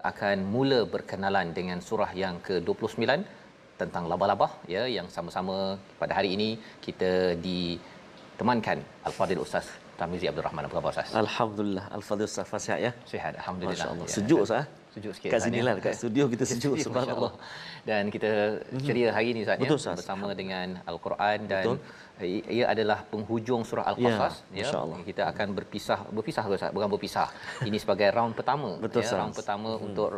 Akan mula berkenalan dengan surah yang ke-29 tentang labah-labah ya, yang sama-sama pada hari ini kita ditemankan Al-Fadhil Ustaz Tarmizi Abdul Rahman. Apa khabar Ustaz? Alhamdulillah, Al-Fadhil Ustaz sihat ya. Sihat alhamdulillah. Masya-Allah. Ya, Sejuk Ustaz. sejuk sikit Kat Ustaz, sinilah dekat studio kita sejuk subhanallah. Dan kita ceria hari ini Ustaz ya, Betul, Ustaz. bersama dengan Al-Quran dan Betul. ia adalah penghujung surah Al-Qasas ya. Masya-Allah. Kita akan berpisah ke Ustaz, bukan berpisah. Ini sebagai round pertama. Betul, ya, Ustaz. round pertama untuk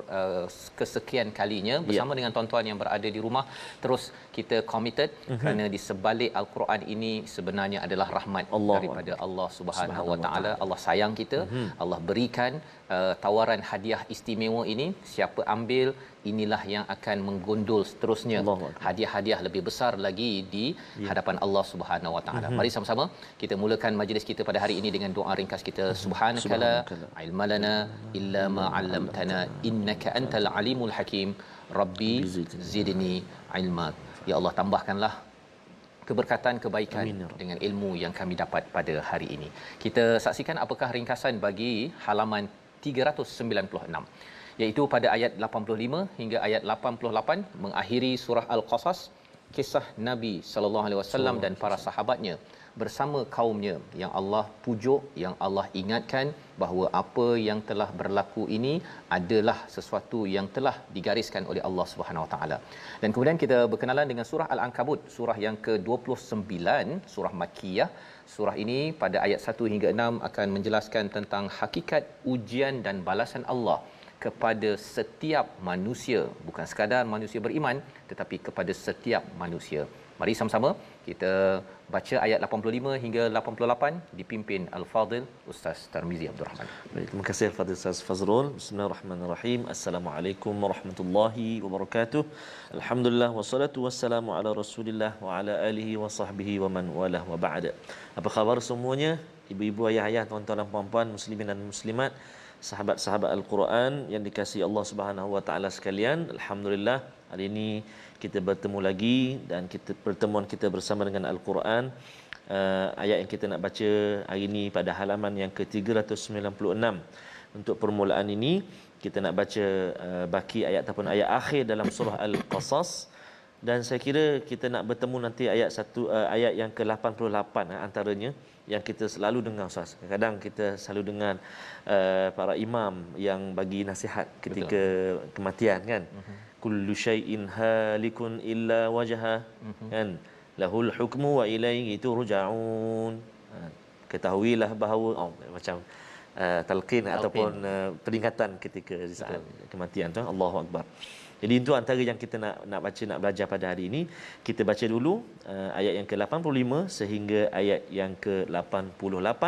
kesekian kalinya bersama dengan tuan-tuan yang berada di rumah. Terus kita committed kerana di sebalik Al-Quran ini sebenarnya adalah rahmat daripada Allah Subhanahu Wa Taala. Allah sayang kita. Allah berikan tawaran hadiah istimewa ini. Siapa ambil, inilah yang akan menggondol seterusnya hadiah-hadiah lebih besar lagi di hadapan Allah Subhanahu Wa Taala. Mari sama-sama kita mulakan majlis kita pada hari ini dengan doa ringkas kita. Subhanakala ilmalana illa ma 'allamtana innaka antal alimul hakim. Rabbi zidni ilma. Ya Allah, tambahkanlah keberkatan, kebaikan dengan ilmu yang kami dapat pada hari ini. Kita saksikan apakah ringkasan bagi halaman 396, iaitu pada ayat 85 hingga ayat 88 mengakhiri surah Al-Qasas, kisah Nabi sallallahu alaihi wasallam dan para sahabatnya bersama kaumnya yang Allah pujuk, yang Allah ingatkan bahawa apa yang telah berlaku ini adalah sesuatu yang telah digariskan oleh Allah Subhanahu Wa Taala. Dan kemudian kita berkenalan dengan surah Al-Ankabut, surah yang ke-29, surah Makkiyah. Surah ini pada ayat 1 hingga 6 akan menjelaskan tentang hakikat ujian dan balasan Allah kepada setiap manusia, bukan sekadar manusia beriman tetapi kepada setiap manusia. Mari sama-sama kita baca ayat 85 hingga 88 dipimpin Al-Fadhil Ustaz Tarmizi Abdul Rahman. Baik, terima kasih Al-Fadhil Ustaz Fazrul. Bismillahirrahmanirrahim. Assalamualaikum warahmatullahi wabarakatuh. Alhamdulillah wassalatu wassalamu ala Rasulillah wa ala alihi wa sahbihi wa man walah wa ba'da. Apa khabar semuanya? Ibu-ibu, ayah-ayah, tuan-tuan dan puan-puan, muslimin dan muslimat, sahabat-sahabat Al-Quran yang dikasihi Allah Subhanahu Wa Taala sekalian. Alhamdulillah, hari ini kita bertemu lagi dan pertemuan kita bersama dengan Al-Quran. Ayat yang kita nak baca hari ini pada halaman yang ke-396. Untuk permulaan ini kita nak baca baki ayat ataupun ayat akhir dalam surah Al-Qasas, dan saya kira kita nak bertemu nanti ayat yang ke-88 antaranya yang kita selalu dengar Ustaz. Kadang kita selalu dengar para imam yang bagi nasihat ketika kematian kan. Kullu syai'in halikun illa wajha, kan, lahul hukmu wa ilaihi turja'un. Ketahuilah bahawa macam talqin ataupun peringatan ketika saat kematian tu. Allahu akbar. Jadi itu antara yang kita nak baca, nak belajar pada hari ini. Kita baca dulu ayat yang ke-85 sehingga ayat yang ke-88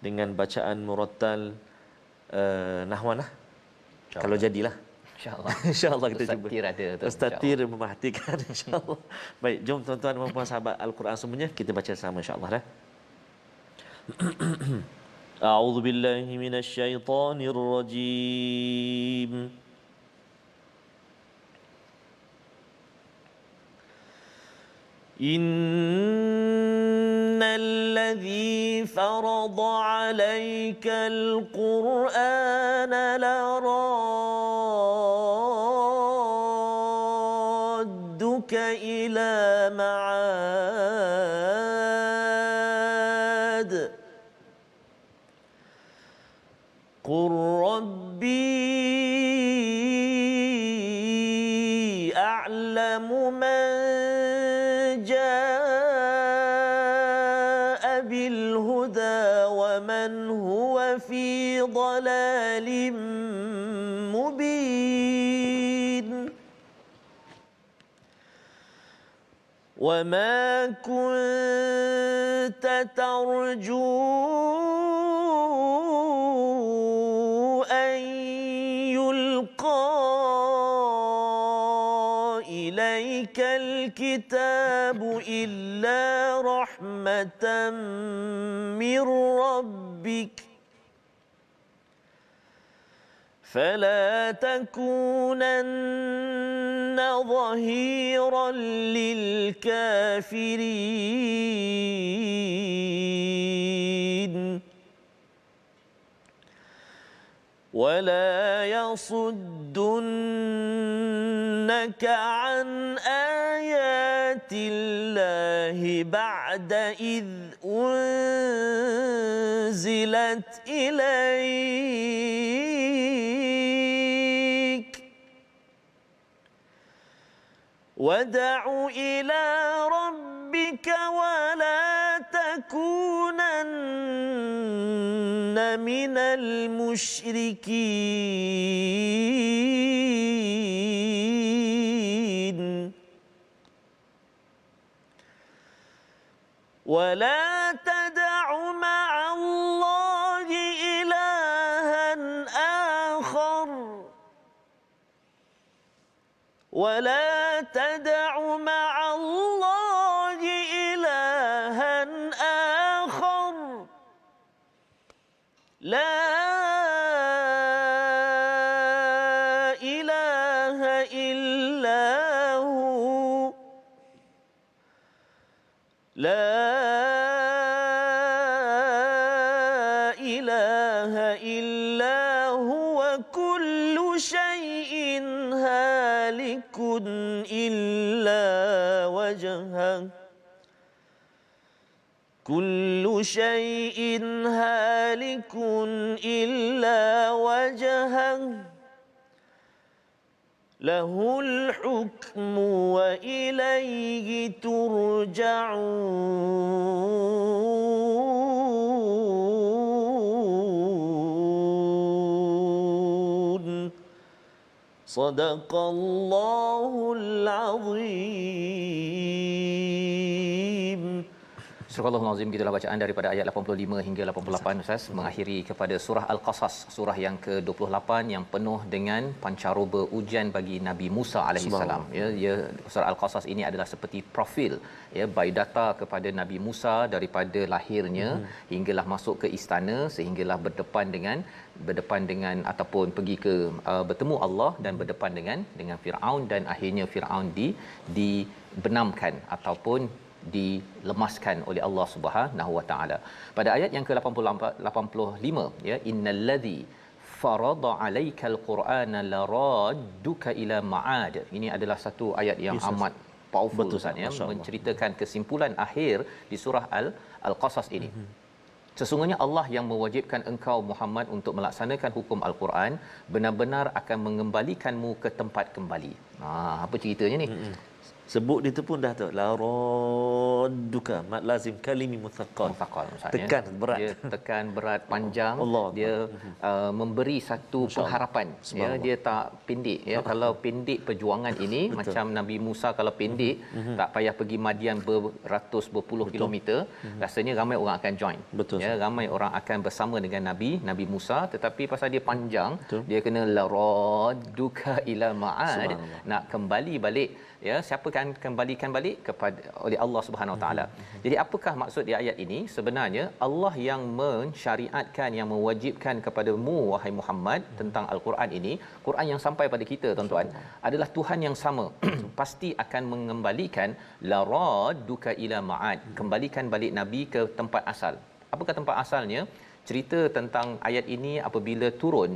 dengan bacaan murattal nahwan lah. Kalau jadilah. InsyaAllah. InsyaAllah kita cuba. Ustaz Tir ada tu. Ustaz Tir memerhatikan insyaAllah. Baik, jom tuan-tuan dan puan sahabat Al-Quran semuanya kita baca sama insyaAllah dah. A'udzu billahi minasyaitonir rajim. إن الذي فرض عليك القرآن لرادك إلى معاد قل ربي أعلم من جاء بالهدى ومن هو في ضلال مبين وما كنت ترجو أن يلقى إليك الكتاب إلا رحمة من ربك فلا تكونن ظهيرا للكافرين ولا يصدنك عن آيات الله بعد إذ أنزلت إليك وادع إلى ربك ولا تكونن من المشركين ولا تدع مع الله إلها آخر ولا تدع مع الله إلها آخر لا إله إلا هو لا إله إلا هو كل شيء هالك إلا وجهه كل شيء هالك إلا وجهه له الحكم وإليه ترجعون صدق الله العظيم. Surah Al-Azim, gitulah bacaan daripada ayat 85 hingga 88 Ustaz, mengakhiri kepada surah Al-Qasas, surah yang ke-28 yang penuh dengan pancaroba ujian bagi Nabi Musa alaihi salam. Ya, surah Al-Qasas ini adalah seperti profil, ya, biodata kepada Nabi Musa daripada lahirnya hinggalah masuk ke istana, sehinggalah berdepan dengan ataupun pergi ke bertemu Allah dan berdepan dengan Firaun, dan akhirnya Firaun dibenamkan ataupun dilemaskan oleh Allah Subhanahu Wa Taala. Pada ayat yang ke-85, ya, innallazi farada alaikal qur'ana laradduka ila ma'ad. Ini adalah satu ayat yang amat powerful, Ustaz, ya, menceritakan kesimpulan akhir di surah Al-Qasas ini. Sesungguhnya Allah yang mewajibkan engkau Muhammad untuk melaksanakan hukum Al-Quran benar-benar akan mengembalikanmu ke tempat kembali. Apa ceritanya ni? Sebut dia pun dah tu la radduka mad lazim kalimi muthaqqal tekan berat, dia tekan berat panjang Allah. Dia memberi satu pengharapan, ya, dia tak pendek, ya. Kalau pendek perjuangan ini macam Nabi Musa, kalau pendek tak payah pergi Madian berpuluh kilometer, rasanya ramai orang akan join. Ya, ramai orang akan bersama dengan Nabi Musa, tetapi pasal dia panjang, dia kena la radduka ila ma'ad, nak kembali balik, ya. Siapa kan kembalikan balik kepada oleh Allah Subhanahu Wa Taala. Jadi apakah maksud di ayat ini? Sebenarnya Allah yang mensyariatkan, yang mewajibkan kepadamu wahai Muhammad tentang Al-Quran ini, Quran yang sampai pada kita tuan-tuan, adalah Tuhan yang sama. Pasti akan mengembalikan la radduka ila ma'ad, kembalikan balik Nabi ke tempat asal. Apakah tempat asalnya? Cerita tentang ayat ini apabila turun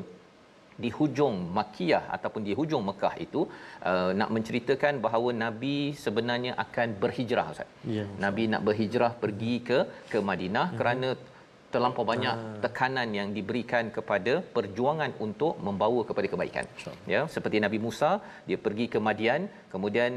di hujung Makkiyah ataupun di hujung Mekah itu, nak menceritakan bahawa Nabi sebenarnya akan berhijrah, Ustaz. Nabi nak berhijrah pergi ke Madinah kerana terlampau banyak tekanan yang diberikan kepada perjuangan untuk membawa kepada kebaikan. Ya, seperti Nabi Musa, dia pergi ke Madian, kemudian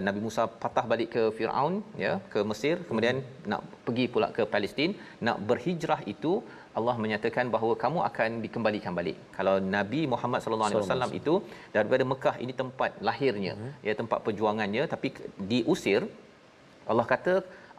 Nabi Musa patah balik ke Firaun, ya, ke Mesir, kemudian nak pergi pula ke Palestin, nak berhijrah itu Allah menyatakan bahawa kamu akan dikembalikan balik. Kalau Nabi Muhammad sallallahu alaihi wasallam itu daripada Mekah, ini tempat lahirnya, ya, tempat perjuangannya, tapi diusir. Allah kata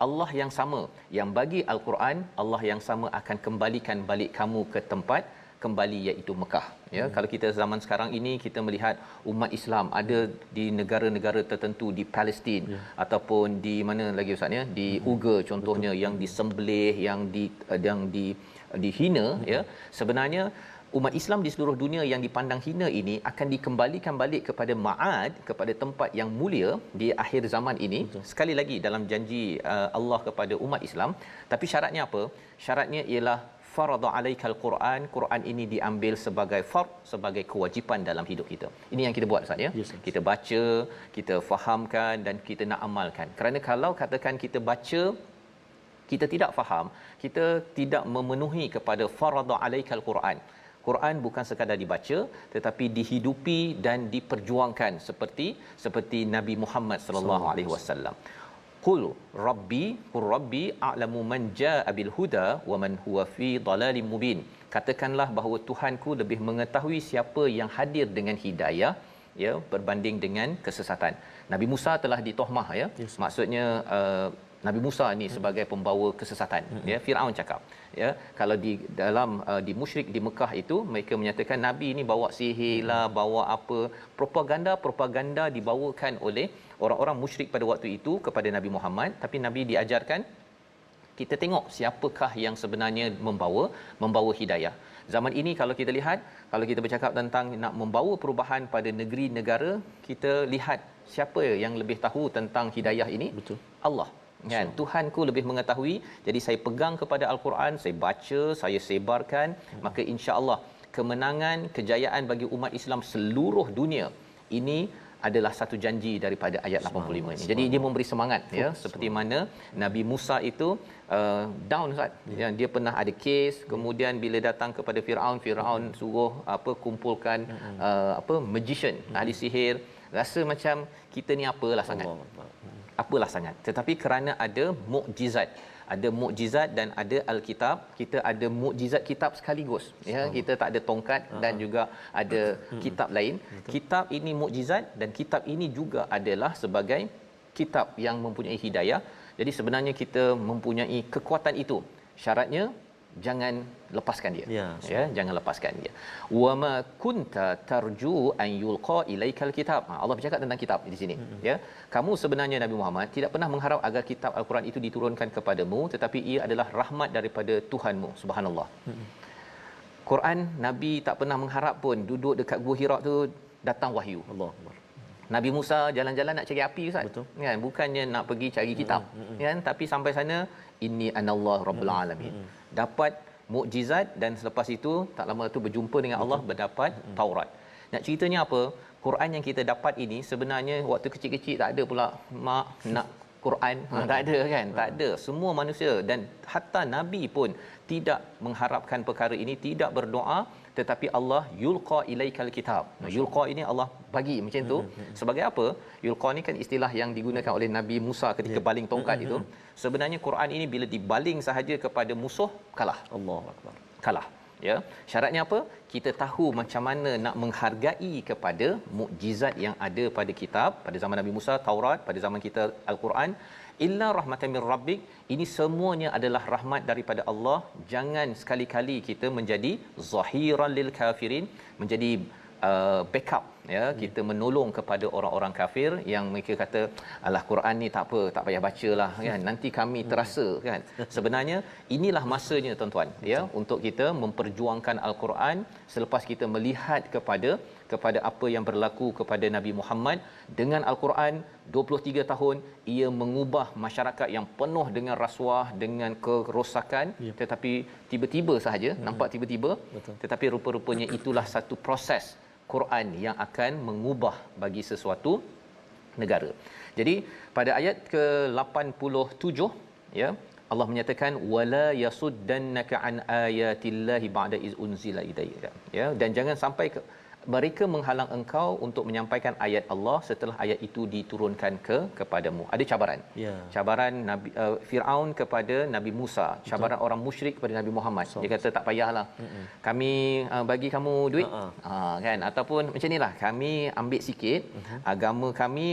Allah yang sama yang bagi Al-Quran, Allah yang sama akan kembalikan balik kamu ke tempat kembali, iaitu Mekah. Ya, kalau kita zaman sekarang ini kita melihat umat Islam ada di negara-negara tertentu, di Palestin ataupun di mana lagi Ustaz, ya, di Uyghur contohnya, yang disembelih, yang dihina, ya. Sebenarnya umat Islam di seluruh dunia yang dipandang hina ini akan dikembalikan balik kepada ma'ad, kepada tempat yang mulia di akhir zaman ini. Sekali lagi dalam janji Allah kepada umat Islam, tapi syaratnya apa? Syaratnya ialah farada alaikal Quran, Quran ini diambil sebagai fard, sebagai kewajipan dalam hidup kita. Ini yang kita buat Ustaz ya. Yes, kita baca, kita fahamkan dan kita nak amalkan. Kerana kalau katakan kita baca kita tidak faham, kita tidak memenuhi kepada farada alaikal Quran. Quran bukan sekadar dibaca tetapi dihidupi dan diperjuangkan seperti Nabi Muhammad sallallahu alaihi wasallam. Qul rabbi a'lamu man jaa'a bil huda wa man huwa fi dhalalin mubin. Katakanlah bahawa Tuhanku lebih mengetahui siapa yang hadir dengan hidayah ya berbanding dengan kesesatan. Nabi Musa telah ditohmah ya. Yes. Maksudnya Nabi Musa ni sebagai pembawa kesesatan ya. Firaun cakap ya, kalau di dalam di musyrik di Mekah itu mereka menyatakan nabi ni bawa sihir lah, bawa apa, propaganda dibawakan oleh orang-orang musyrik pada waktu itu kepada Nabi Muhammad. Tapi Nabi diajarkan kita tengok siapakah yang sebenarnya membawa hidayah. Zaman ini kalau kita lihat, kalau kita bercakap tentang nak membawa perubahan pada negeri negara, kita lihat siapa yang lebih tahu tentang hidayah ini? Betul. Allah. Kan, Tuhanku lebih mengetahui. Jadi saya pegang kepada Al-Quran, saya baca, saya sebarkan, maka insya-Allah kemenangan, kejayaan bagi umat Islam seluruh dunia. Ini adalah satu janji daripada ayat 85 ini. Jadi dia memberi semangat ya, seperti mana Nabi Musa itu down Ustaz. Ya, dia pernah ada kes, kemudian bila datang kepada Firaun suruh kumpulkan magician, ahli sihir, rasa macam kita ni apalah sangat. Tetapi kerana ada mukjizat dan ada Alkitab, kita ada mukjizat kitab sekaligus ya. Kita tak ada tongkat dan juga ada kitab lain. Kitab ini mukjizat dan kitab ini juga adalah sebagai kitab yang mempunyai hidayah. Jadi sebenarnya kita mempunyai kekuatan itu. Syaratnya jangan lepaskan dia. Ya, jangan lepaskan dia. Wa ma kunta tarju an yulqa ilaikal kitab. Allah bercakap tentang kitab di sini ya. Kamu sebenarnya Nabi Muhammad tidak pernah mengharap agar kitab Al-Quran itu diturunkan kepadamu, tetapi ia adalah rahmat daripada Tuhanmu. Subhanallah. Quran Nabi tak pernah mengharap pun duduk dekat Gua Hira tu datang wahyu. Allahuakbar. Nabi Musa jalan-jalan nak cari api Ustaz. Betul. Kan, bukannya nak pergi cari kitab. Kan, tapi sampai sana inni anallahu rabbul alamin. Dapat mukjizat dan selepas itu tak lama tu berjumpa dengan Allah, mendapat Taurat. Nak ceritanya apa? Quran yang kita dapat ini sebenarnya waktu kecil-kecil tak ada pula mak nak Quran, tak ada kan? Tak ada. Semua manusia dan hatta nabi pun tidak mengharapkan perkara ini, tidak berdoa, tetapi Allah yulqa ilaikal kitab. Yulqa ini Allah bagi macam tu. Sebagai apa? Yulqa ni kan istilah yang digunakan oleh Nabi Musa ketika baling tongkat itu. Sebenarnya Quran ini bila dibaling sahaja kepada musuh, kalah. Allahuakbar. Kalah. Ya. Syaratnya apa? Kita tahu macam mana nak menghargai kepada mukjizat yang ada pada kitab, pada zaman Nabi Musa Taurat, pada zaman kita Al-Quran. Illa rahmatan mir rabbik, ini semuanya adalah rahmat daripada Allah. Jangan sekali-kali kita menjadi zahiran lil kafirin, menjadi backup ya, kita menolong kepada orang-orang kafir yang mereka kata alah Quran ni tak apa, tak payah bacalah kan, nanti kami terasa kan. Sebenarnya inilah masanya tuan-tuan ya, untuk kita memperjuangkan Al-Quran selepas kita melihat kepada apa yang berlaku kepada Nabi Muhammad dengan Al-Quran 23 tahun. Ia mengubah masyarakat yang penuh dengan rasuah, dengan kerosakan, tetapi tiba-tiba sahaja nampak tiba-tiba. Betul. Tetapi rupa-rupanya itulah satu proses Quran yang akan mengubah bagi sesuatu negara. Jadi pada ayat ke-87 ya, Allah menyatakan wala yasuddannaka an ayatillahi ba'da iz unzila ilaika ya, dan jangan sampai mereka menghalang engkau untuk menyampaikan ayat Allah setelah ayat itu diturunkan kepadamu. Ada cabaran. Cabaran Nabi Firaun kepada Nabi Musa, cabaran orang musyrik kepada Nabi Muhammad. Dia kata tak payahlah. Kami bagi kamu duit. Kan, ataupun macam inilah, kami ambil sikit agama kami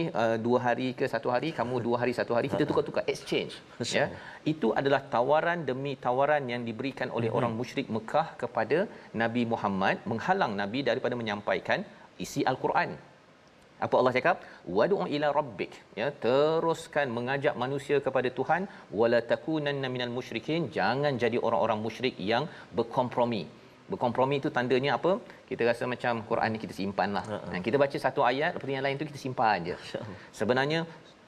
2 hari ke 1 hari, kamu 2 hari 1 hari, kita tukar-tukar, exchange ya. Itu adalah tawaran demi tawaran yang diberikan oleh orang musyrik Mekah kepada Nabi Muhammad, menghalang Nabi daripada menyampaikan isi Al-Quran. Apa Allah cakap? Wad'u ila rabbik ya, teruskan mengajak manusia kepada Tuhan, wala takunanna minal musyrikin, jangan jadi orang-orang musyrik yang berkompromi Berkompromi itu tandanya apa? Kita rasa macam Quran ni kita simpanlah. Kita baca satu ayat, lepas tu yang lain tu kita simpan je. Sebenarnya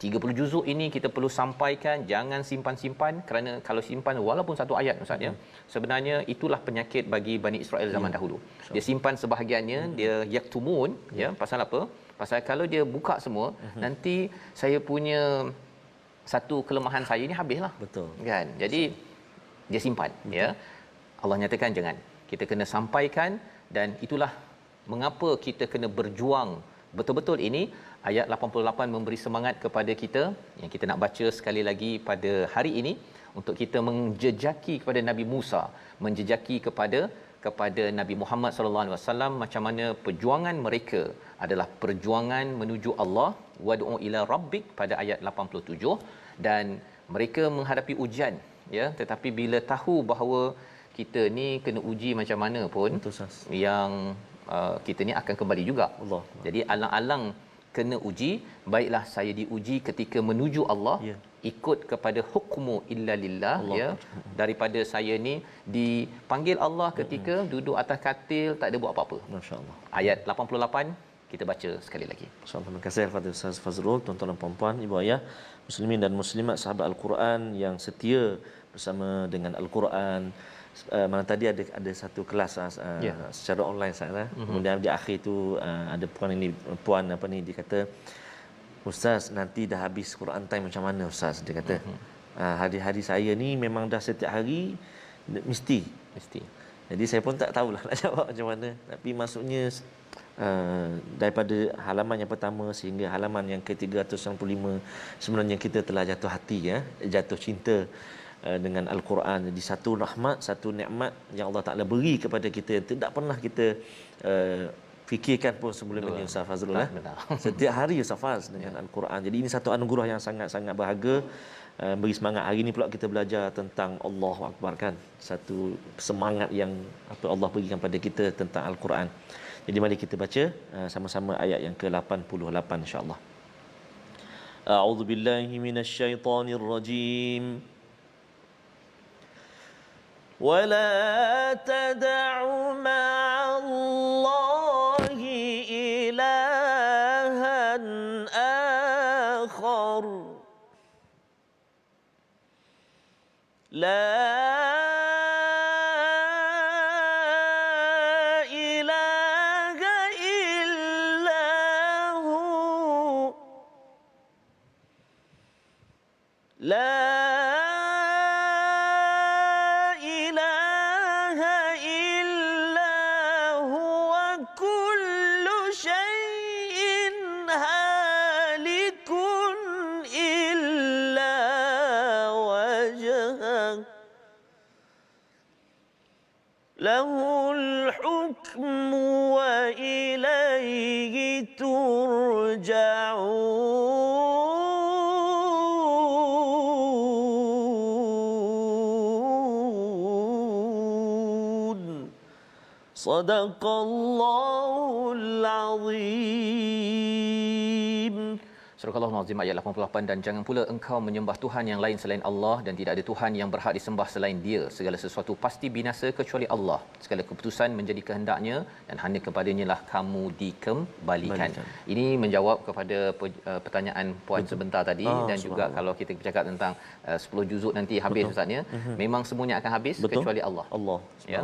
30 juzuk ini kita perlu sampaikan, jangan simpan-simpan, kerana kalau simpan walaupun satu ayat Ustaz ya, sebenarnya itulah penyakit bagi Bani Israel zaman dahulu. Dia simpan sebahagiannya, dia yaktumun ya, pasal apa? Pasal kalau dia buka semua, nanti saya punya satu kelemahan saya ni habislah. Betul. Kan? Jadi dia simpan ya. Allah nyatakan jangan. Kita kena sampaikan, dan itulah mengapa kita kena berjuang betul-betul. Ini ayat 88 memberi semangat kepada kita yang kita nak baca sekali lagi pada hari ini, untuk kita menjejaki kepada Nabi Musa, menjejaki kepada Nabi Muhammad sallallahu alaihi wasallam, macam mana perjuangan mereka adalah perjuangan menuju Allah. Wad'u ila rabbik pada ayat 87, dan mereka menghadapi ujian ya, tetapi bila tahu bahawa kita ni kena uji macam mana pun, yang kita ni akan kembali juga. Allah. Jadi alang-alang kena uji, baiklah saya diuji ketika menuju Allah, ikut kepada hukmu illa lillah ya, daripada saya ni dipanggil Allah ketika duduk atas katil tak ada buat apa-apa. Masya-Allah. Ayat 88 kita baca sekali lagi. Insya-Allah. Terima kasih kepada Ustaz Fazrul, tuan-tuan dan puan-puan, ibu ayah, muslimin dan muslimat, sahabat Al-Quran yang setia bersama dengan Al-Quran. Mana tadi ada satu kelas secara online saya. Kemudian di akhir tu ada puan apa ni, dia kata, Ustaz, nanti dah habis Quran time macam mana Ustaz? Dia kata, hari-hari saya ni memang dah setiap hari mesti. Jadi saya pun tak tahulah nak jawab macam mana. Tapi maksudnya daripada halaman yang pertama sehingga halaman yang ke-395, sebenarnya kita telah jatuh hati ya, jatuh cinta dengan Al-Quran. Jadi satu rahmat, satu nikmat yang Allah Ta'ala beri kepada kita yang tidak pernah kita fikirkan pun sebelum ini Ustaz Fazrul. Setiap hari Ustaz Faz dengan Al-Quran. Jadi ini satu anugerah yang sangat-sangat berharga. Beri semangat. Hari ini pula kita belajar tentang Allahu Akbar kan. Satu semangat yang apa Allah berikan pada kita tentang Al-Quran. Jadi mari kita baca sama-sama ayat yang ke-88 insya-Allah. A'udzubillahi minasyaitonirrajim. ولا تدع مع الله إلها آخر لا إله إلا هو لا له الحكم وإليه ترجعون صدق الله العظيم. Surah Al-Azim ayat 88, dan jangan pula engkau menyembah Tuhan yang lain selain Allah, dan tidak ada Tuhan yang berhak disembah selain Dia. Segala sesuatu pasti binasa kecuali Allah. Segala keputusan menjadi kehendaknya, dan hanya kepadanya lah kamu dikembalikan. Ini menjawab kepada pertanyaan puan sebentar tadi, dan juga kalau kita bercakap tentang 10 juzuk nanti habis Ustaznya, memang semuanya akan habis kecuali Allah. Ya.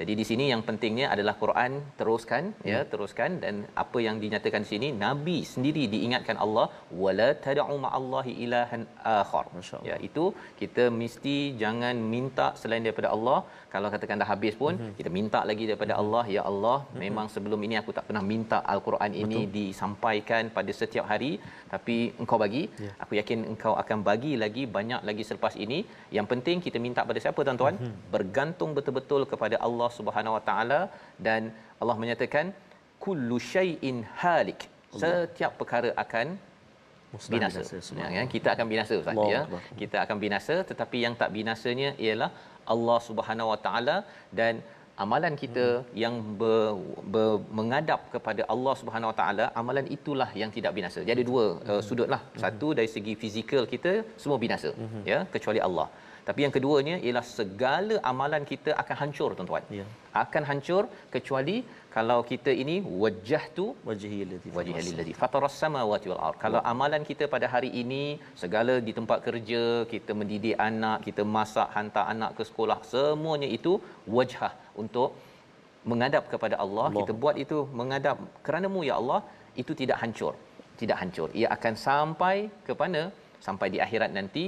Jadi di sini yang pentingnya adalah Quran teruskan ya, teruskan, dan apa yang dinyatakan di sini, Nabi sendiri diingatkan Allah, wala tad'u ma'allahi ilahan akhar. Ya, itu kita mesti jangan minta selain daripada Allah. Kalau katakan dah habis pun kita minta lagi daripada Allah, ya Allah, memang sebelum ini aku tak pernah minta Al-Quran ini disampaikan pada setiap hari, tapi engkau bagi, aku yakin engkau akan bagi lagi banyak lagi selepas ini. Yang penting kita minta pada siapa tuan-tuan? Bergantung betul-betul kepada Allah Subhanahu Wa Taala, dan Allah menyatakan kullu syai'in halik. Setiap perkara akan binasa. Ya, kita akan binasa Ustaz ya. Kita akan binasa, tetapi yang tak binasanya ialah Allah Subhanahu Wa Taala, dan amalan kita yang menghadap kepada Allah Subhanahu Wa Taala, amalan itulah yang tidak binasa. Jadi dua sudutlah. Satu dari segi fizikal kita semua binasa ya, kecuali Allah. Tapi yang keduanya ialah segala amalan kita akan hancur tuan-tuan. Ya. Akan hancur kecuali kalau kita ini wajjahtu wajhi lillazi fataras samawati wal ard. Kalau amalan kita pada hari ini segala di tempat kerja, kita mendidik anak, kita masak, hantar anak ke sekolah, semuanya itu wajhah untuk menghadap kepada Allah. Kita buat itu menghadap kerana-Mu ya Allah, itu tidak hancur. Tidak hancur. Ia akan sampai ke mana? Sampai di akhirat nanti,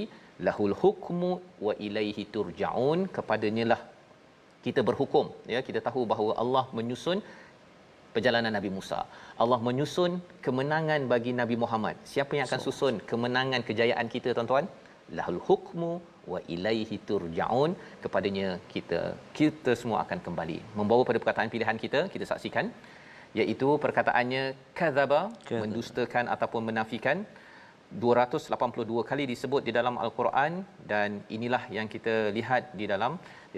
lahul hukmu wa ilaihi turja'un, kepadanya lah kita berhukum, ya. Kita tahu bahawa Allah menyusun perjalanan Nabi Musa. Allah menyusun kemenangan bagi Nabi Muhammad. Siapa yang akan susun kemenangan kejayaan kita tuan-tuan? Lahul hukmu wa ilaihi turja'un, kepadanya kita semua akan kembali. Membawa pada perkataan pilihan kita saksikan, iaitu perkataannya kadzaba, mendustakan ataupun menafikan, 282 kali disebut di dalam Al-Quran. Dan inilah yang kita lihat di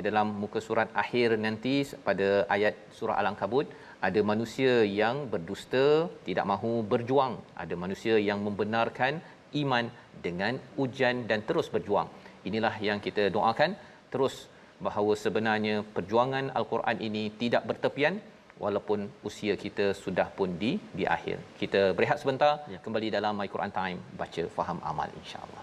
dalam muka surat akhir nanti pada ayat surah Al-Ankabut. Ada manusia yang berdusta, tidak mahu berjuang. Ada manusia yang membenarkan iman dengan ujian dan terus berjuang. Inilah yang kita doakan terus, bahawa sebenarnya perjuangan Al-Quran ini tidak bertepian walaupun usia kita sudah pun di akhir. Kita berehat sebentar, kembali dalam My Quran Time, baca, faham, amal, insya-Allah.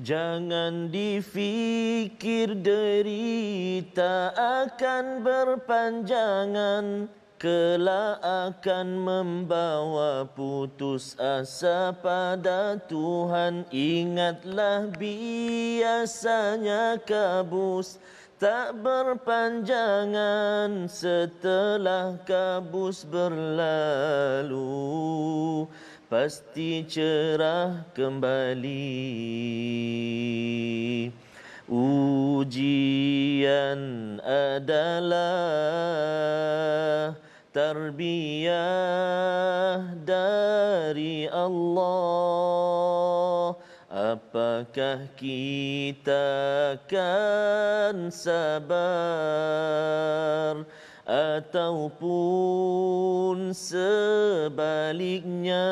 Jangan difikir derita akan berpanjangan, kelak akan membawa putus asa pada Tuhan. Ingatlah biasanya kabus tak berpanjangan, setelah kabus berlalu pasti cerah kembali. Ujian adalah tarbiyah dari Allah. Apakah kita akan sabar ataupun sebaliknya?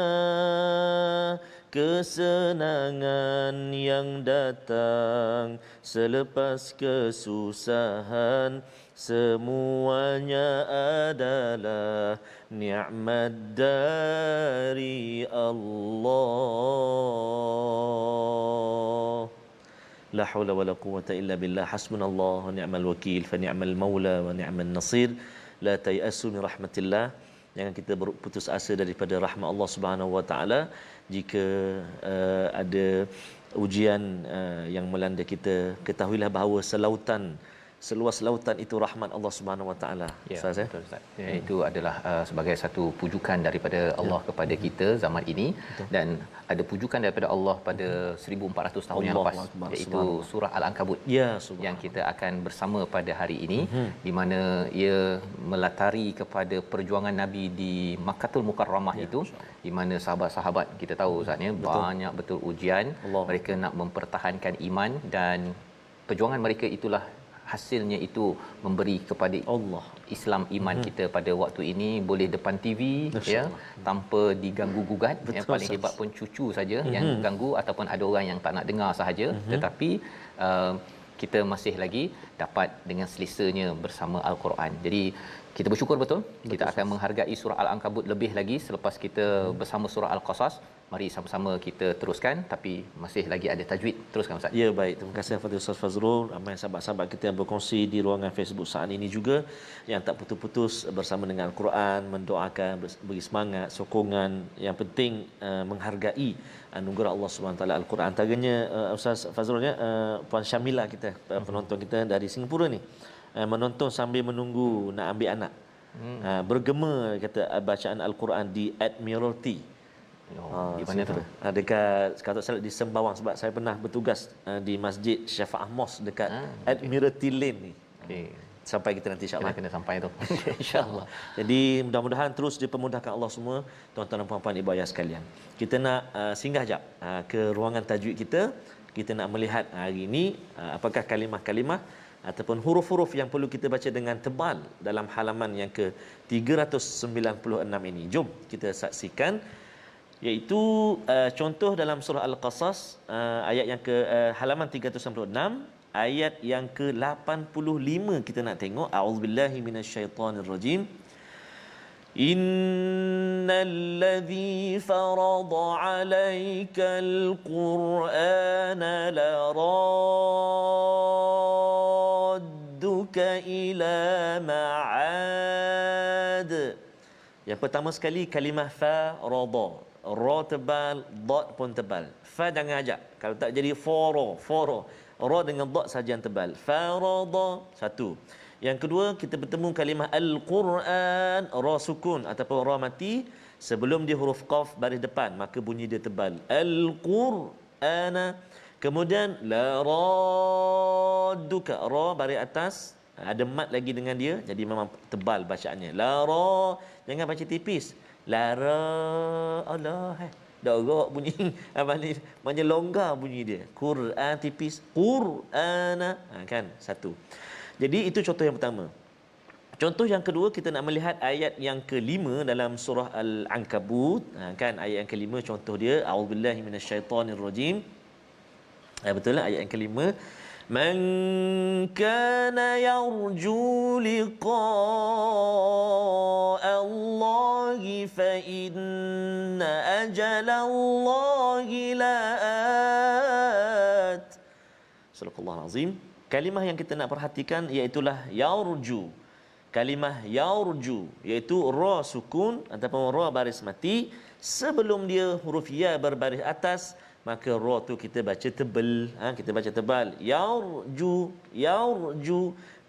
Kesenangan yang datang selepas kesusahan, semuanya adalah nikmat dari Allah. La haula wala quwwata illa billah. Hasbunallah wa ni'mal wakil, fa ni'mal maula wa ni'man nasir. La tayasu min rahmatillah. Jangan kita berputus asa daripada rahmat Allah Subhanahu wa taala. Jika ada ujian yang melanda kita, ketahuilah bahawa seluas lautan itu rahmat Allah Subhanahu Wa Taala. Ustaz, betul Ustaz. Itu adalah sebagai satu pujukan daripada Allah kepada kita zaman ini. Betul. Dan ada pujukan daripada Allah pada 1400 tahun yang lepas, iaitu surah Al-Ankabut. Yang kita akan bersama pada hari ini, di mana ia melatari kepada perjuangan Nabi di Makkahul Mukarramah itu, di mana sahabat-sahabat kita tahu Ustaz, banyak betul ujian. Mereka nak mempertahankan iman, dan perjuangan mereka itulah hasilnya itu memberi kepada Allah Islam iman kita pada waktu ini boleh depan TV tanpa diganggu gugat. Paling hebat pun cucu saja yang ganggu, ataupun ada orang yang tak nak dengar sahaja, tetapi kita masih lagi dapat dengan selisanya bersama Al-Quran. Jadi kita bersyukur betul. Kita akan menghargai surah Al-Ankabut lebih lagi selepas kita bersama surah Al-Qasas. Mari sama-sama kita teruskan, tapi masih lagi ada tajwid. Teruskan Ustaz. Ya, baik. Terima kasih kepada Ustaz Fazrul. Ramai sahabat-sahabat kita yang berkongsi di ruangan Facebook saat ini juga, yang tak putus-putus bersama dengan Al-Quran, mendoakan, beri semangat, sokongan. Yang penting menghargai anugerah Allah SWT Al-Quran. Antaranya Ustaz Fazrul, Puan Syamila kita, penonton kita dari Singapura ni, menonton sambil menunggu nak ambil anak. Bergema kata bacaan Al-Quran di Admiralty. Di mana tu? Dekat kalau salah di Sembawang, sebab saya pernah bertugas di Masjid Syafa'ah Mosque dekat Admiralty Lane ni. Okey. Sampai kita nanti insya-Allah. Kena sampai tu. Insya-Allah. Jadi mudah-mudahan terus dipermudahkan Allah semua, tuan-tuan dan puan-puan ibu ayah sekalian. Kita nak singgah jap ke ruangan tajwid kita. Kita nak melihat hari ini apakah kalimah-kalimah ataupun huruf-huruf yang perlu kita baca dengan tebal dalam halaman yang ke 396 ini. Jom kita saksikan, iaitu contoh dalam surah Al-Qasas ayat yang ke halaman 396, ayat yang ke-85 kita nak tengok. A'udzubillahi minasyaitonirrajim. Innalladzi farada 'alaikal Qur'ana laradduka ila ma'ad. Yang pertama sekali kalimah farada. Ra tebal, dad pun tebal. Fa jangan ajak. Kalau tak jadi fara. Ra dengan dad saja yang tebal. Farada, satu. Yang kedua, kita bertemu kalimah Al-Quran, ra sukun ataupun ra mati sebelum dia huruf qaf baris depan, maka bunyi dia tebal. Al-Qur'ana. Kemudian la radduka, ra baris atas, ada mat lagi dengan dia, jadi memang tebal bacaannya. La ra, jangan baca tipis. La ra, Allah darah bunyi apa ni, macam longgar bunyi dia. Quran tipis, Qur'ana, kan satu. Jadi itu contoh yang pertama. Contoh yang kedua, kita nak melihat ayat yang ke-5 dalam surah Al-Ankabut. Kan ayat yang ke-5 contoh dia, a'udzubillahi minasyaitonirrajim. Betul lah ayat yang ke-5. Man kana yarju liqa'a Allahi fa inna ajalallahi la'at. Sadaqallahul azim. Kalimah yang kita nak perhatikan iaitulah yarju. Kalimah yarju iaitu ra sukun ataupun ra baris mati sebelum dia huruf ya berbaris atas, maka ra tu kita baca tebal, kita baca tebal. Yarju.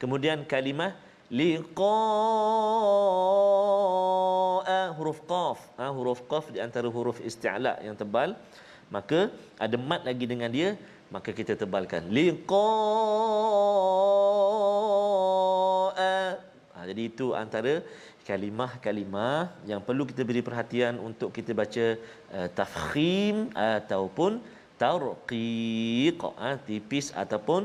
Kemudian kalimah liqa'a, huruf qaf. Huruf qaf di antara huruf isti'la yang tebal, maka ada mat lagi dengan dia, maka kita tebalkan liqa'a. Jadi itu antara kalimah-kalimah yang perlu kita beri perhatian untuk kita baca tafkhim ataupun tarqiq, tipis ataupun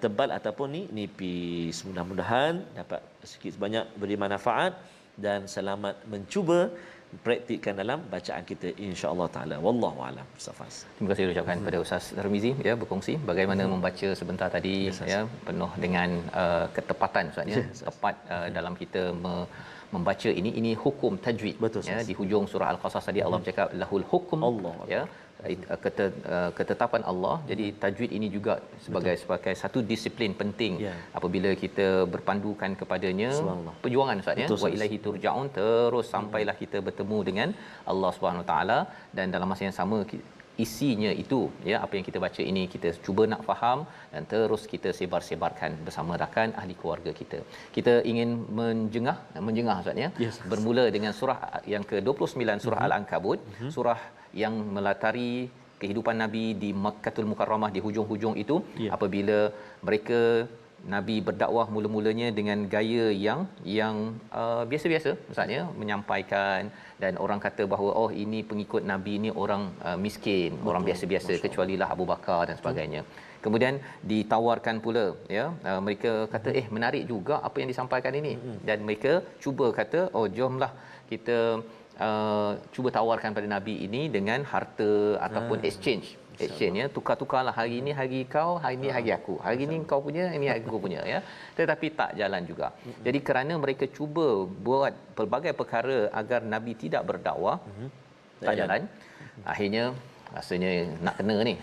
tebal ataupun nipis. Mudah-mudahan dapat sikit sebanyak beri manfaat dan selamat mencuba praktikkan dalam bacaan kita, insya-Allah taala. Wallahu a'lam. Safas. Terima kasih ucapkan kepada Ustaz Tarmizi berkongsi bagaimana membaca sebentar tadi penuh dengan ketepatan Ustaz tepat dalam kita membaca ini hukum tajwid. Betul, di hujung surah Al-Qasas tadi Allah bercakap lahul hukum Allah. ketetapan Allah. Jadi tajwid ini juga sebagai satu disiplin penting apabila kita berpandukan kepadanya. Perjuangan Ustaz wa ilaihi turja'un, terus sampailah kita bertemu dengan Allah Subhanahu Wa Taala, dan dalam masa yang sama isinya itu apa yang kita baca ini kita cuba nak faham dan terus kita sebar-sebarkan bersama rakan ahli keluarga kita. Kita ingin menjengah Ustaz bermula dengan surah yang ke-29 surah Al-Ankabut, surah yang melatari kehidupan Nabi di Makkahul Mukarramah di hujung-hujung itu. Apabila mereka Nabi berdakwah mula-mulanya dengan gaya yang biasa-biasa Ustaz menyampaikan, dan orang kata bahawa ini pengikut Nabi ni orang miskin, orang biasa-biasa, kecualilah Abu Bakar dan sebagainya. Kemudian ditawarkan pula mereka kata menarik juga apa yang disampaikan ini, dan mereka cuba kata jomlah kita cuba tawarkan pada Nabi ini dengan harta ataupun exchange tukar-tukarlah, hari ini hari kau, hari ini hari aku, hari ini kau punya, ini aku punya tetapi tak jalan juga. Jadi kerana mereka cuba buat pelbagai perkara agar Nabi tidak berdakwah, tak jalan, akhirnya rasanya nak kena ni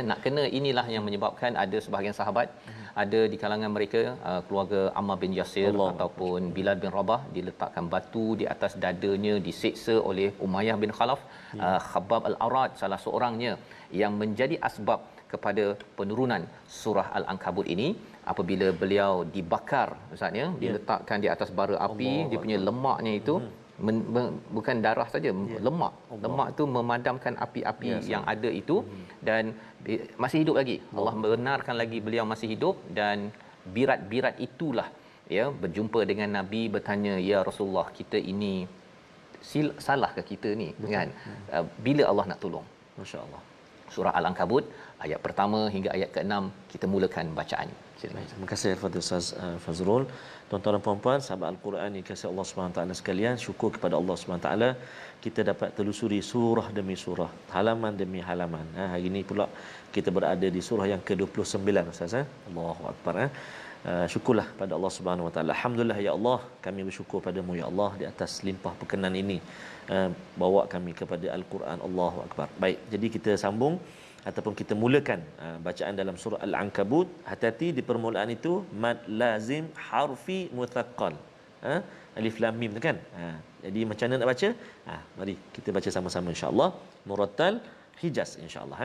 nak kena. Inilah yang menyebabkan ada sebahagian sahabat, ada di kalangan mereka keluarga Ammar bin Yasir ataupun Bilal bin Rabah, diletakkan batu di atas dadanya, diseksa oleh Umayyah bin Khalaf. Khabbab al-Arad salah seorangnya yang menjadi asbab kepada penurunan surah Al-Ankabut ini apabila beliau dibakar Ustaz ya, diletakkan di atas bara api, dia punya lemaknya itu bukan darah saja, lemak itu memadamkan api-api yang ada itu, dan masih hidup lagi. Allah benarkan lagi beliau masih hidup, dan birat-birat itulah ya berjumpa dengan Nabi, bertanya, ya Rasulullah, kita ini salah ke kita ni? Kan bila Allah nak tolong? Masya-Allah. Surah Al-Ankabut ayat pertama hingga ayat ke-6, kita mulakan bacaan. Silakan. Terima kasih kepada Ustaz Fazrul. Tuan-tuan dan puan-puan, sahabat Al-Quran yang kasih Allah Subhanahu taala sekalian, syukur kepada Allah Subhanahu taala kita dapat telusuri surah demi surah, halaman demi halaman. Hari ini pula kita berada di surah yang ke-29 Ustaz. Allahu akbar. Syukurlah pada Allah Subhanahu wa taala. Alhamdulillah ya Allah, kami bersyukur padamu ya Allah di atas limpah perkenan ini, bawa kami kepada Al-Quran. Allahu akbar. Baik, jadi kita sambung ataupun kita mulakan bacaan dalam surah Al-Ankabut. Hati-hati di permulaan itu mad lazim harfi muthaqqal. Alif lam mim tu kan. Jadi macam mana nak baca? Mari kita baca sama-sama insya-Allah. Murattal Hijaz insya-Allah.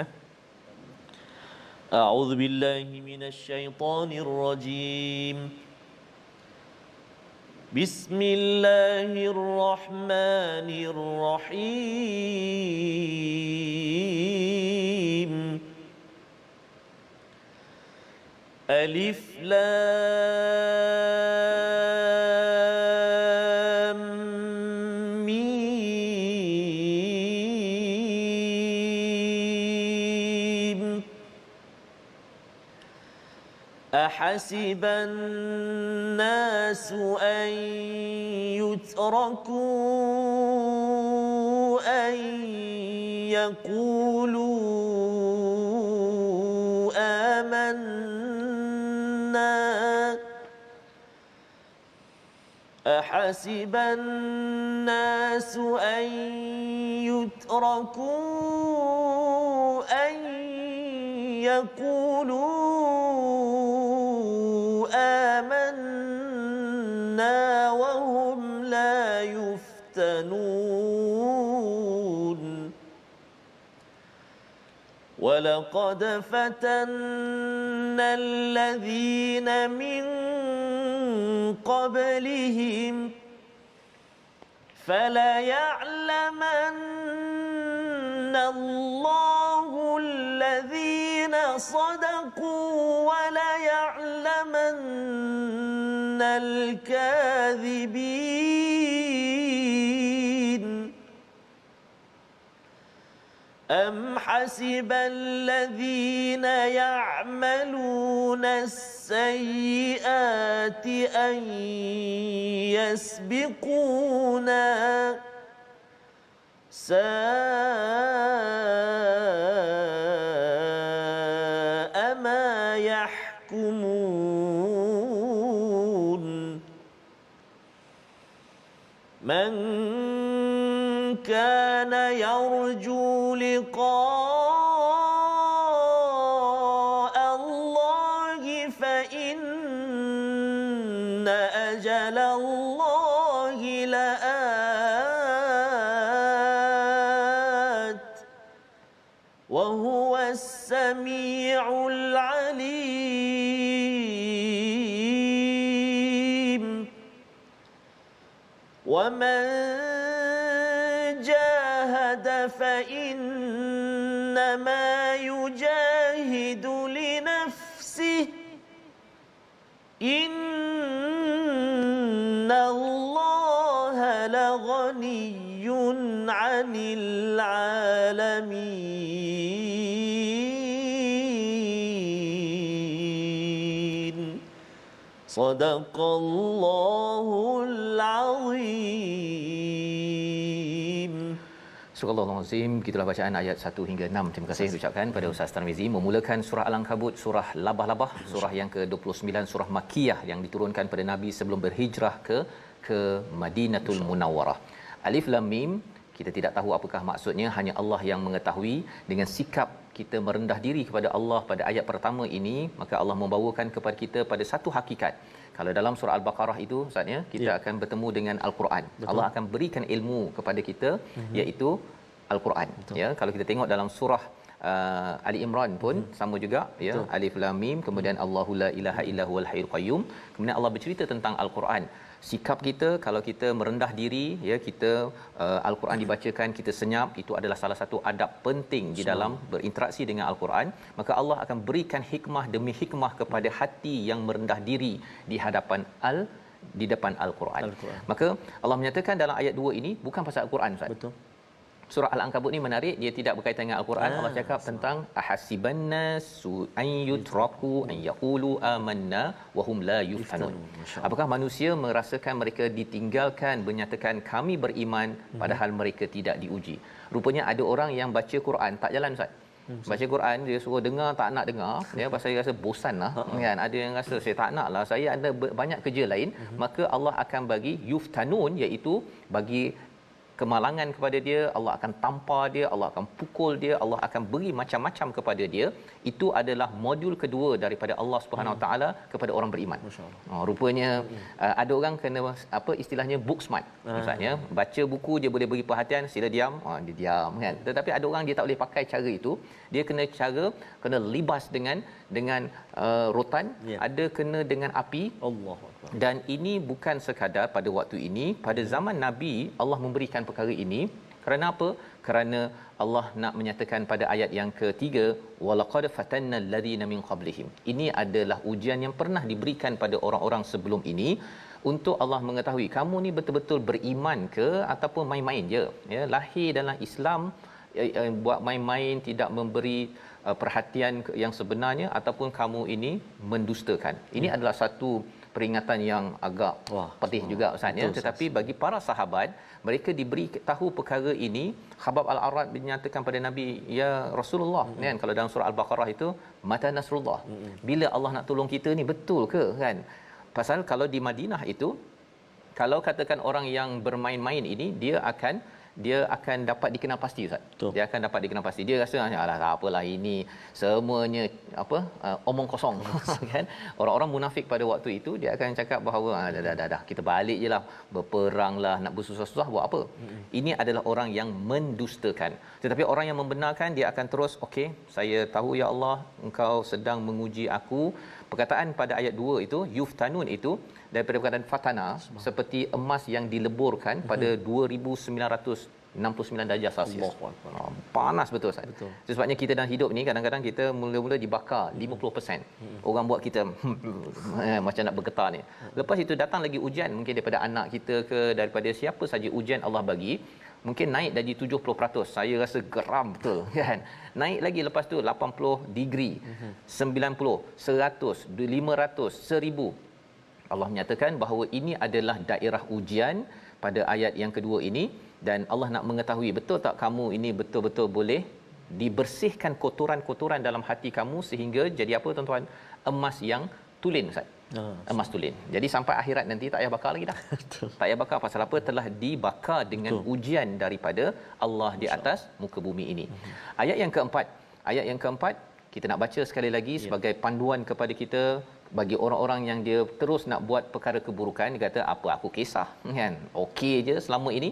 أعوذ بالله من الشيطان الرجيم بسم الله الرحمن الرحيم ألف لام أحسب الناس أن يتركوا أن يقولوا آمنا أحسب الناس أن يتركوا أن يقولوا وهم لا يفتنون ولقد فتنا الذين من قبلهم فليعلمن الله الذين صدقوا وليعلمن الكاذبين أم حسب الذين يعملون السيئات أن يسبقونا ساء ما يحكمون من كان يرجو لقاء الله فإن أجل الله لآت وهو السميع العليم ومن جاهد فإنما يجاهد لنفسه إن الله لغني عن العالمين صدق الله العظيم. Surah Al-Azim, gitulah bacaan ayat 1 hingga 6. Terima kasih ucapkan pada Ustaz Tarmizi memulakan surah Al-Ankabut, surah Labah-Labah, surah yang ke-29, surah Makkiyah yang diturunkan pada Nabi sebelum berhijrah ke Madinatul Munawwarah. Alif Lam Mim, kita tidak tahu apakah maksudnya, hanya Allah yang mengetahui. Dengan sikap kita merendah diri kepada Allah pada ayat pertama ini, maka Allah membawakan kepada kita pada satu hakikat. Kalau dalam surah Al-Baqarah itu Ustaz ya, kita akan bertemu dengan Al-Quran. Betul. Allah akan berikan ilmu kepada kita, iaitu Al-Quran. Betul. Ya, kalau kita tengok dalam surah Ali Imran pun sama juga ya. Betul. Alif Lam Mim, kemudian Allahu la ilaha illa huwal hayyul qayyum. Kemudian Allah bercerita tentang Al-Quran. Sikap kita kalau kita merendah diri ya, kita Al-Quran dibacakan kita senyap, itu adalah salah satu adab penting di dalam berinteraksi dengan Al-Quran. Maka Allah akan berikan hikmah demi hikmah kepada hati yang merendah diri di hadapan di depan Al-Quran. Maka Allah menyatakan dalam ayat 2 ini bukan pasal Al-Quran, Ustaz. Betul. Surah Al-Ankabut ni menarik, dia tidak berkaitan dengan Al-Quran. Allah cakap tentang ahasibannas an yutraku an yaqulu amanna wa hum la yuftanun. Apakah manusia merasakan mereka ditinggalkan menyatakan kami beriman padahal mereka tidak diuji? Rupanya ada orang yang baca Quran tak jalan, Ustaz. Baca Quran dia suruh dengar tak nak dengar ya, pasal dia rasa bosan lah kan. Ada yang rasa saya tak nak lah, saya ada banyak kerja lain. Maka Allah akan bagi yuftanun, iaitu bagi kemalangan kepada dia, Allah akan tampar dia, Allah akan pukul dia, Allah akan beri macam-macam kepada dia. Itu adalah modul kedua daripada Allah Subhanahu Wa Taala kepada orang beriman. Rupanya ada orang kena apa istilahnya book smart. Maksudnya baca buku dia boleh beri perhatian, sila diam, dia diam kan. Tetapi ada orang dia tak boleh pakai cara itu. Dia kena libas dengan rotan, ada kena dengan api. Allahu Akbar. Dan ini bukan sekadar pada waktu ini, pada zaman Nabi Allah memberikan perkara ini. Kerana apa? Kerana Allah nak menyatakan pada ayat yang ketiga, walaqad fatanna alladhina min qablihim. Ini adalah ujian yang pernah diberikan pada orang-orang sebelum ini, untuk Allah mengetahui kamu ni betul-betul beriman ke ataupun main-main je ya, lahir dalam Islam buat main-main, tidak memberi perhatian yang sebenarnya, ataupun kamu ini mendustakan. Ini adalah satu peringatan yang agak pedih juga Ustaz ya. Tetapi bagi para sahabat, mereka diberi tahu perkara ini. Khabbab Al-Arad menyatakan pada Nabi, ya Rasulullah kan, kalau dalam surah Al-Baqarah itu mata nasrullah, bila Allah nak tolong kita ni, betul ke kan? Pasal kalau di Madinah itu, kalau katakan orang yang bermain-main ini, dia akan dapat dikenal pasti, Ustaz. Dia akan dapat dikenal pasti. Dia rasa alah tak apalah, ini semuanya omong kosong kan. Orang-orang munafik pada waktu itu dia akan cakap bahawa dah kita balik jelah, berperanglah, nak bersusah-susah buat apa. Ini adalah orang yang mendustakan. Tetapi orang yang membenarkan, dia akan terus okey, saya tahu ya Allah engkau sedang menguji aku. Perkataan pada ayat 2 itu, yuftanun itu daripada perkataan fatana, seperti emas yang dileburkan pada 2969 darjah Celsius. Panas betul Ustaz. Betul. Sebabnya kita dalam hidup ni kadang-kadang kita mula-mula dibakar 50%. Orang buat kita macam nak bergetar ni. Lepas itu datang lagi ujian, mungkin daripada anak kita ke, daripada siapa saja ujian Allah bagi, mungkin naik dari 70%. Saya rasa geram betul kan. Naik lagi lepas tu 80 degree, 90, 100, 500, 1000. Allah menyatakan bahawa ini adalah daerah ujian pada ayat yang kedua ini, dan Allah nak mengetahui betul tak kamu ini betul-betul boleh dibersihkan kotoran-kotoran dalam hati kamu sehingga jadi apa tuan-tuan? Emas yang tulen Ustaz. Emas tulen. Jadi sampai akhirat nanti tak payah bakar lagi dah. Tak payah bakar. Pasal apa? Telah dibakar dengan ujian daripada Allah di atas muka bumi ini. Ayat yang keempat kita nak baca sekali lagi sebagai panduan kepada kita, bagi orang-orang yang dia terus nak buat perkara keburukan. Dia kata apa aku kisah kan, okey je selama ini.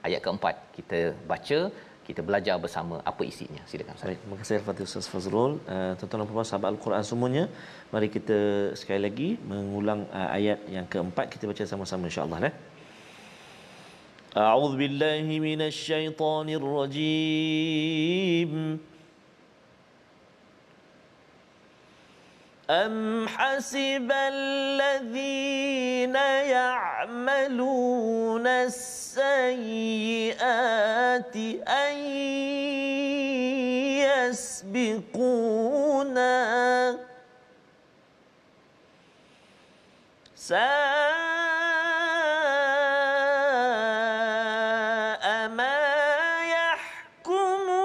Ayat keempat kita baca, kita belajar bersama apa isinya. Silakan Ustaz. Baik, terima kasih Al-Fatihah Ustaz Fazrul. Tuan-tuan dan puan sahabat Al-Quran semuanya, mari kita sekali lagi mengulang ayat yang keempat, kita baca sama-sama insya-Allah A'udzu billahi minasy syaithanir rajim. أم حسب الذين يعملون السيئات أن يسبقونا ساء ما يحكمون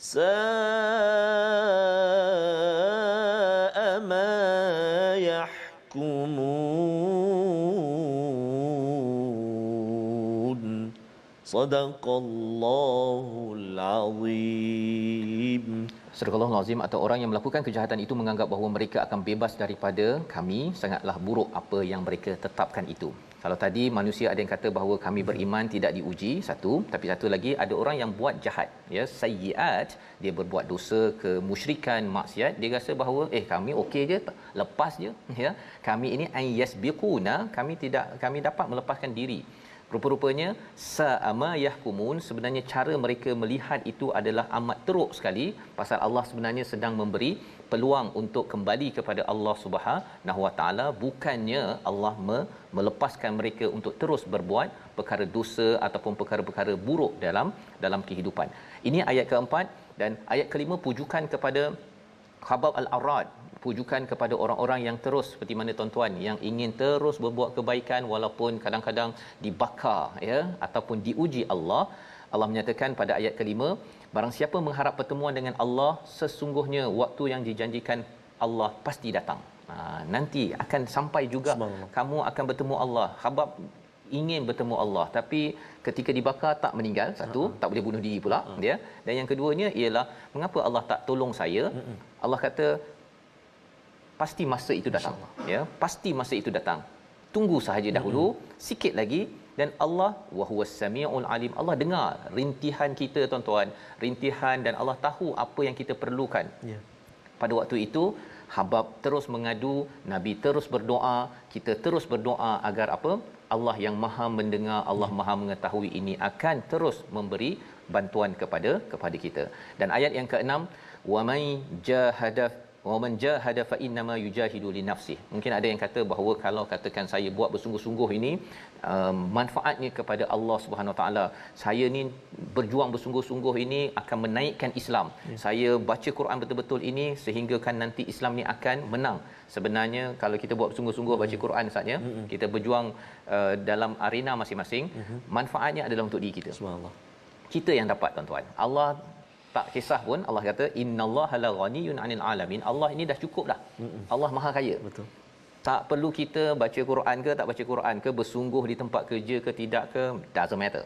ساء ما يحكمون صدق الله العظيم. Surah Al-Azim, atau orang yang melakukan kejahatan itu menganggap bahawa mereka akan bebas daripada kami, sangatlah buruk apa yang mereka tetapkan itu. Kalau tadi manusia ada yang kata bahawa kami beriman tidak diuji, satu, tapi satu lagi ada orang yang buat jahat, ya, sayyiat, dia berbuat dosa, kemusyrikan, maksiat, dia rasa bahawa kami okey je, lepas je, ya. Kami ini ayyasbiquna, kami dapat melepaskan diri. Rupa-rupanya sa'ama yahkumun, sebenarnya cara mereka melihat itu adalah amat teruk sekali, pasal Allah sebenarnya sedang memberi peluang untuk kembali kepada Allah Subhanahu Wa Taala, bukannya Allah melepaskan mereka untuk terus berbuat perkara dosa ataupun perkara-perkara buruk dalam kehidupan. Ini ayat keempat, dan ayat kelima pujukan kepada Khabab al-Arad, pujukan kepada orang-orang yang terus seperti mana tuan-tuan yang ingin terus berbuat kebaikan walaupun kadang-kadang dibakar, ya, ataupun diuji Allah. Allah menyatakan pada ayat kelima, barang siapa mengharap pertemuan dengan Allah, sesungguhnya waktu yang dijanjikan Allah pasti datang. Nanti akan sampai juga kamu akan bertemu Allah. Khabab ingin bertemu Allah, tapi ketika dibakar tak meninggal, satu, tak boleh bunuh diri pula dia, dan yang keduanya ialah mengapa Allah tak tolong saya? Allah kata pasti masa itu datang, ya, pasti masa itu datang, tunggu sahaja dahulu sikit lagi. Dan Allah wahuwas samiul alim, Allah dengar rintihan kita tuan-tuan, rintihan, dan Allah tahu apa yang kita perlukan. Pada waktu itu Habab terus mengadu, Nabi terus berdoa, kita terus berdoa agar apa? Allah yang Maha mendengar, Allah Maha mengetahui ini akan terus memberi bantuan kepada kita. Dan ayat yang ke-6, wa man jahada fa innama yujahidu li nafsihi. Mungkin ada yang kata bahawa kalau katakan saya buat bersungguh-sungguh ini, manfaatnya kepada Allah Subhanahu Wa Taala. Saya ni berjuang bersungguh-sungguh ini akan menaikkan Islam. Saya baca Quran betul-betul ini sehingga kan nanti Islam ni akan menang. Sebenarnya kalau kita buat bersungguh-sungguh baca Quran saatnya, kita berjuang dalam arena masing-masing, manfaatnya adalah untuk diri kita. Subhanallah. Kita yang dapat tuan-tuan. Allah tak kisah pun, Allah kata innallaha la ghaniyun 'anil alamin. Allah ini dah cukup dah. Allah Maha Kaya. Betul. Tak perlu kita baca Quran ke tak baca Quran ke, bersungguh di tempat kerja ke tidak ke, doesn't matter.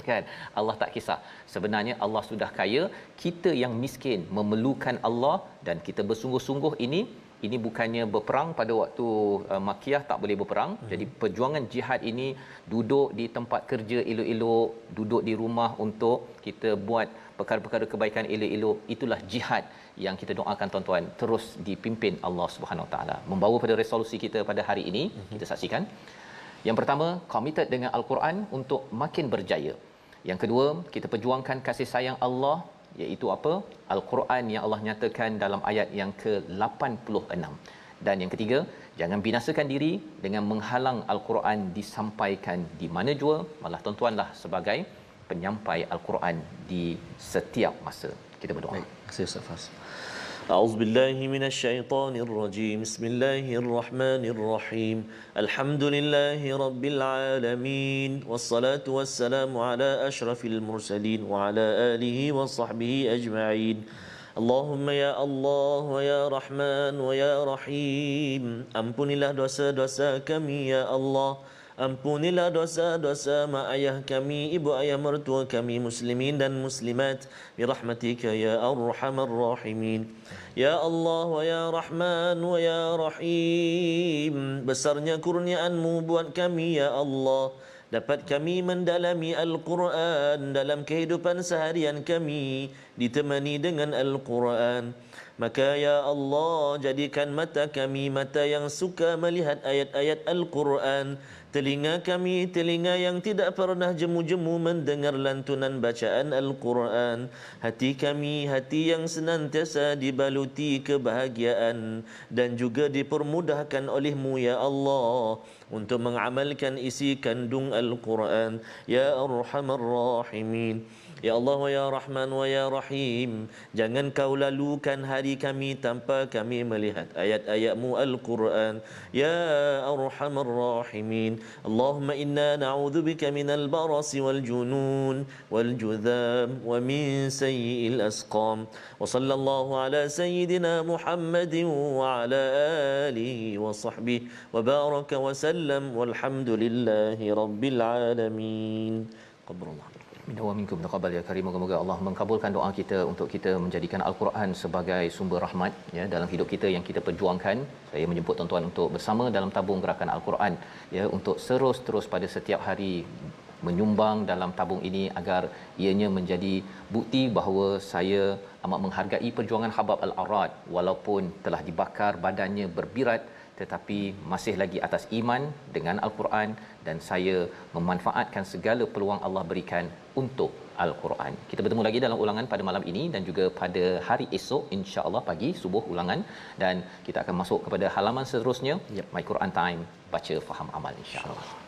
Kan? Allah tak kisah. Sebenarnya Allah sudah kaya, kita yang miskin memerlukan Allah, dan kita bersungguh-sungguh ini bukannya berperang pada waktu Makkiyah tak boleh berperang. Jadi perjuangan jihad ini duduk di tempat kerja elok-elok, duduk di rumah untuk kita buat perkara-perkara kebaikan elok-elok, itulah jihad yang kita doakan tuan-tuan terus dipimpin Allah Subhanahu Wa Taala. Membawa pada resolusi kita pada hari ini, kita saksikan. Yang pertama, committed dengan Al-Quran untuk makin berjaya. Yang kedua, kita perjuangkan kasih sayang Allah, iaitu apa? Al-Quran yang Allah nyatakan dalam ayat yang ke-86. Dan yang ketiga, jangan binasakan diri dengan menghalang Al-Quran disampaikan di mana jua, malah tuan-tuanlah sebagai penyampai Al-Quran di setiap masa. Kita berdoa. Baik, terima kasih Ustaz Fas. أعوذ بالله من الشيطان الرجيم بسم الله الرحمن الرحيم الحمد لله رب العالمين والصلاة والسلام على أشرف المرسلين وعلى آله وصحبه أجمعين اللهم يا الله ويا رحمن ويا رحيم ampunilah dosa-dosa kami ya Allah. Ampunilah dosa-dosa mak ayah kami, ibu ayah mertua kami, muslimin dan muslimat, birahmatika ya arhamar rahimin. Ya Allah wa ya Rahman wa ya Rahim, besarnya kurniaanmu buat kami ya Allah, dapat kami mendalami Al-Quran dalam kehidupan seharian kami, ditemani dengan Al-Quran. Maka ya Allah, jadikan mata kami mata yang suka melihat ayat-ayat Al-Quran, telinga kami telinga yang tidak pernah jemu-jemu mendengar lantunan bacaan Al-Quran, hati kami hati yang senantiasa dibaluti kebahagiaan dan juga dipermudahkan oleh-Mu ya Allah untuk mengamalkan isi kandung Al-Quran ya Arhamar Rahimin. Ya Allah wa ya Rahman wa ya Rahim, jangan kau lalukan hari kami tanpa kami melihat ayat-ayat-Mu Al-Quran ya Arhamar Rahimin. Allahumma inna na'udzubika minal barasi wal junun wal judham wa min sayyi'il asqam. Wa sallallahu ala sayyidina Muhammadin wa ala alihi wa sahbihi wa baraka wa sallam walhamdulillahi rabbil alamin. Qabrullah. Minna wa minkum taqabbal ya karim. Moga-moga Allah mengkabulkan doa kita untuk kita menjadikan al-Quran sebagai sumber rahmat ya dalam hidup kita yang kita perjuangkan. Saya menjemput tuan-tuan untuk bersama dalam tabung gerakan al-Quran ya, untuk terus pada setiap hari menyumbang dalam tabung ini agar ianya menjadi bukti bahawa saya amat menghargai perjuangan Habab Al-Arad walaupun telah dibakar badannya berbirat, tetapi masih lagi atas iman dengan al-Quran, dan saya memanfaatkan segala peluang Allah berikan untuk al-Quran. Kita bertemu lagi dalam ulangan pada malam ini dan juga pada hari esok insya-Allah pagi subuh ulangan, dan kita akan masuk kepada halaman seterusnya. My Quran Time, baca faham amal insya-Allah.